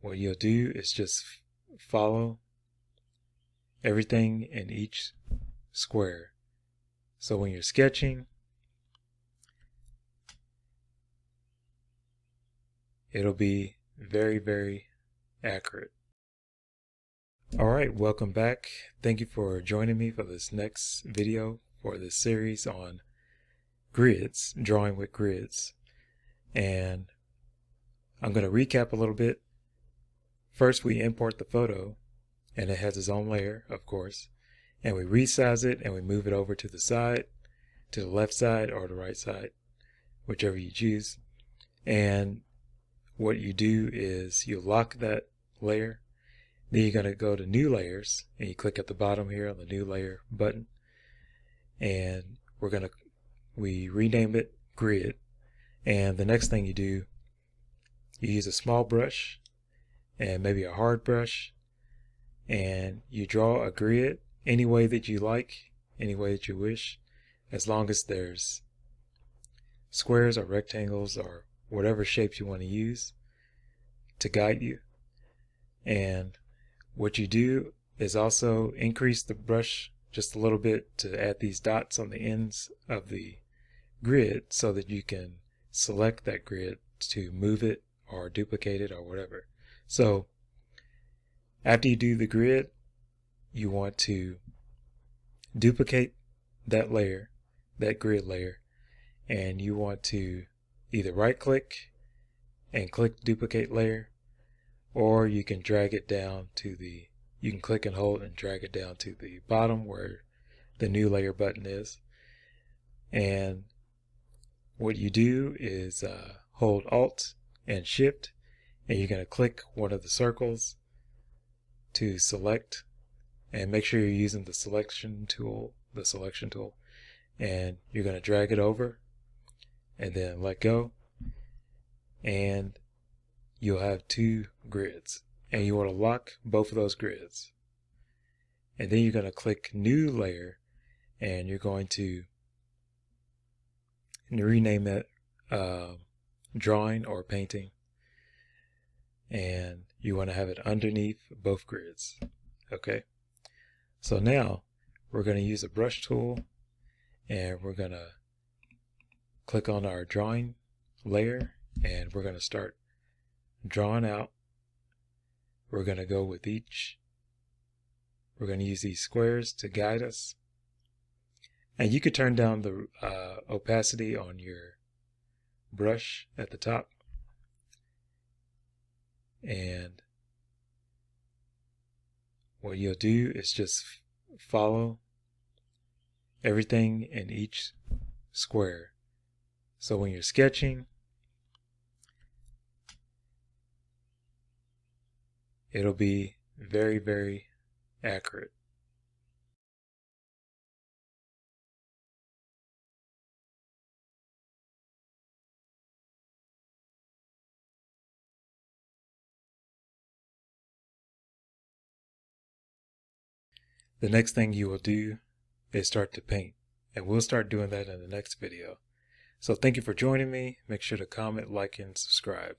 what you'll do is just follow everything in each square. So when you're sketching, it'll be very accurate. Alright, welcome back. Thank you for joining me for this next video for this series on grids, drawing with grids. And I'm going to recap a little bit. First, we import the photo, and it has its own layer, of course, and we resize it and we move it over to the side, to the left side or the right side, whichever you choose. And what you do is you lock that layer. Then you're going to go to New Layers, and you click at the bottom here on the New Layer button, and we rename it Grid. And the next thing you do, you use a small brush and maybe a hard brush, and you draw a grid any way that you like, any way that you wish, as long as there's squares or rectangles or whatever shapes you want to use to guide you. And what you do is also increase the brush just a little bit to add these dots on the ends of the grid so that you can select that grid to move it or duplicate it or whatever. So after you do the grid, you want to duplicate that layer, that grid layer, and you want to either right click and click duplicate layer, or you can drag it down to you can click and hold and drag it down to the bottom where the new layer button is. And what you do is hold Alt and Shift, and you're going to click one of the circles to select, and make sure you're using the selection tool, and you're going to drag it over and then let go, and you'll have two grids, and you want to lock both of those grids. And then you're going to click New Layer, and you're going to rename it Drawing or Painting, and you want to have it underneath both grids. Okay, so now we're going to use a brush tool, and we're going to click on our drawing layer, and we're going to start drawing out. We're going to go with we're going to use these squares to guide us. And you could turn down the opacity on your brush at the top. And what you'll do is just follow everything in each square. So when you're sketching, it'll be very accurate. The next thing you will do is start to paint, and we'll start doing that in the next video. So thank you for joining me. Make sure to comment, like, and subscribe.